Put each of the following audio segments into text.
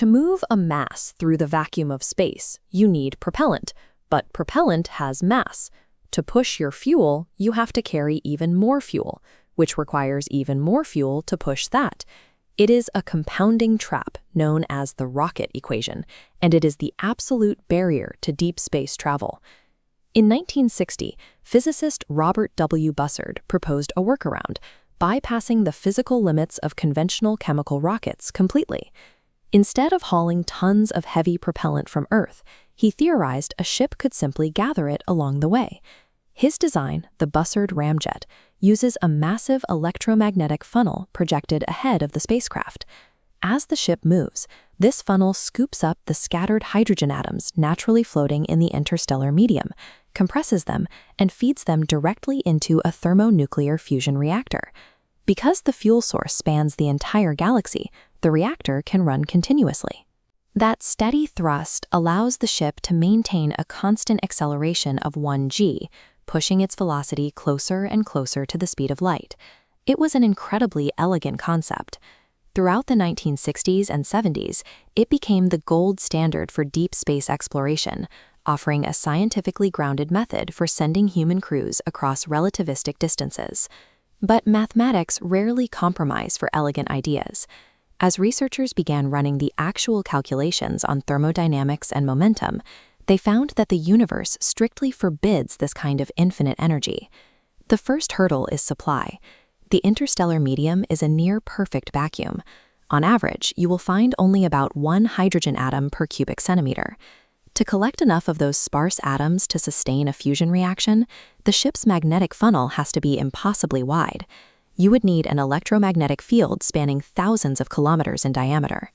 To move a mass through the vacuum of space, you need propellant, but propellant has mass. To push your fuel, you have to carry even more fuel, which requires even more fuel to push that. It is a compounding trap known as the rocket equation, and it is the absolute barrier to deep space travel. In 1960, physicist Robert W. Bussard proposed a workaround, bypassing the physical limits of conventional chemical rockets completely. Instead of hauling tons of heavy propellant from Earth, he theorized a ship could simply gather it along the way. His design, the Bussard Ramjet, uses a massive electromagnetic funnel projected ahead of the spacecraft. As the ship moves, this funnel scoops up the scattered hydrogen atoms naturally floating in the interstellar medium, compresses them, and feeds them directly into a thermonuclear fusion reactor. Because the fuel source spans the entire galaxy, the reactor can run continuously. That steady thrust allows the ship to maintain a constant acceleration of 1g, pushing its velocity closer and closer to the speed of light. It was an incredibly elegant concept. Throughout the 1960s and 70s, it became the gold standard for deep space exploration, offering a scientifically grounded method for sending human crews across relativistic distances. But mathematics rarely compromise for elegant ideas. As researchers began running the actual calculations on thermodynamics and momentum, they found that the universe strictly forbids this kind of infinite energy. The first hurdle is supply. The interstellar medium is a near-perfect vacuum. On average, you will find only about 1 hydrogen atom per cubic centimeter. To collect enough of those sparse atoms to sustain a fusion reaction, the ship's magnetic funnel has to be impossibly wide. You would need an electromagnetic field spanning thousands of kilometers in diameter.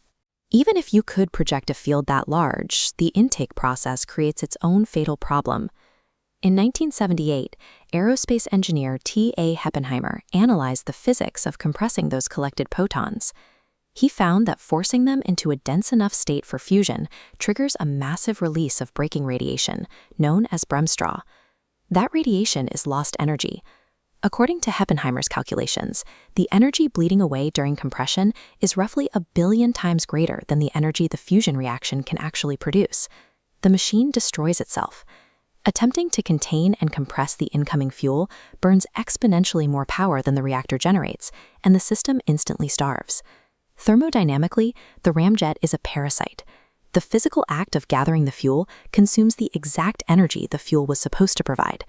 Even if you could project a field that large, the intake process creates its own fatal problem. In 1978, aerospace engineer T.A. Heppenheimer analyzed the physics of compressing those collected protons. He found that forcing them into a dense enough state for fusion triggers a massive release of braking radiation, known as Bremsstrahlung. That radiation is lost energy. According to Heppenheimer's calculations, the energy bleeding away during compression is roughly 1 billion times greater than the energy the fusion reaction can actually produce. The machine destroys itself. Attempting to contain and compress the incoming fuel burns exponentially more power than the reactor generates, and the system instantly starves. Thermodynamically, the ramjet is a parasite. The physical act of gathering the fuel consumes the exact energy the fuel was supposed to provide.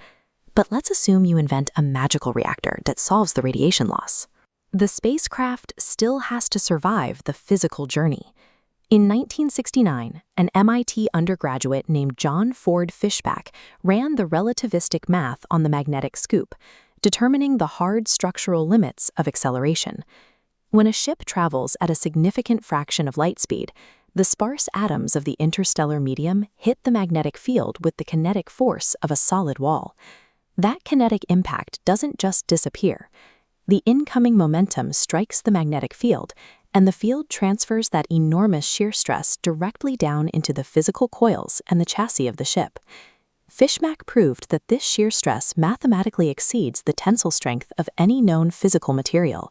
But let's assume you invent a magical reactor that solves the radiation loss. The spacecraft still has to survive the physical journey. In 1969, an MIT undergraduate named John Ford Fishback ran the relativistic math on the magnetic scoop, determining the hard structural limits of acceleration. When a ship travels at a significant fraction of light speed, the sparse atoms of the interstellar medium hit the magnetic field with the kinetic force of a solid wall. That kinetic impact doesn't just disappear. The incoming momentum strikes the magnetic field, and the field transfers that enormous shear stress directly down into the physical coils and the chassis of the ship. Fishback proved that this shear stress mathematically exceeds the tensile strength of any known physical material.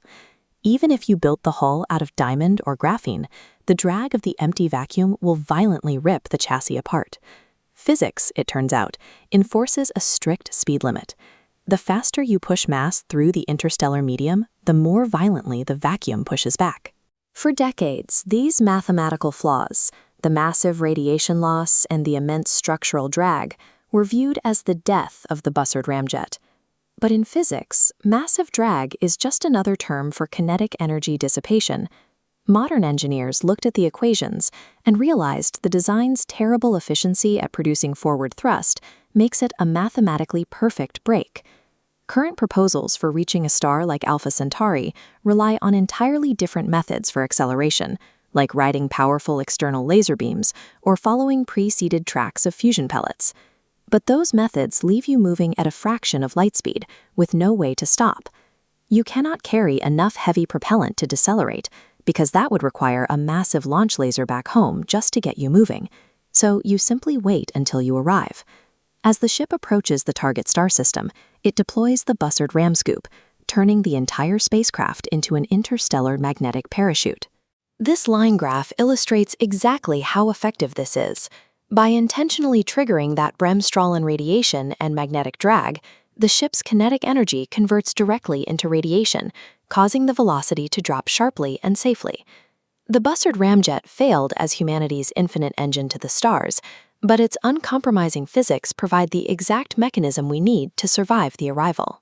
Even if you built the hull out of diamond or graphene, the drag of the empty vacuum will violently rip the chassis apart. Physics, it turns out, enforces a strict speed limit. The faster you push mass through the interstellar medium, the more violently the vacuum pushes back. For decades, these mathematical flaws, the massive radiation loss and the immense structural drag, were viewed as the death of the Bussard ramjet. But in physics, massive drag is just another term for kinetic energy dissipation. Modern engineers looked at the equations and realized the design's terrible efficiency at producing forward thrust makes it a mathematically perfect brake. Current proposals for reaching a star like Alpha Centauri rely on entirely different methods for acceleration, like riding powerful external laser beams or following pre-seeded tracks of fusion pellets. But those methods leave you moving at a fraction of light speed, with no way to stop. You cannot carry enough heavy propellant to decelerate, because that would require a massive launch laser back home just to get you moving. So you simply wait until you arrive. As the ship approaches the target star system, it deploys the Bussard ramscoop, turning the entire spacecraft into an interstellar magnetic parachute. This line graph illustrates exactly how effective this is. By intentionally triggering that Bremsstrahlung radiation and magnetic drag, the ship's kinetic energy converts directly into radiation, causing the velocity to drop sharply and safely. The Bussard Ramjet failed as humanity's infinite engine to the stars, but its uncompromising physics provide the exact mechanism we need to survive the arrival.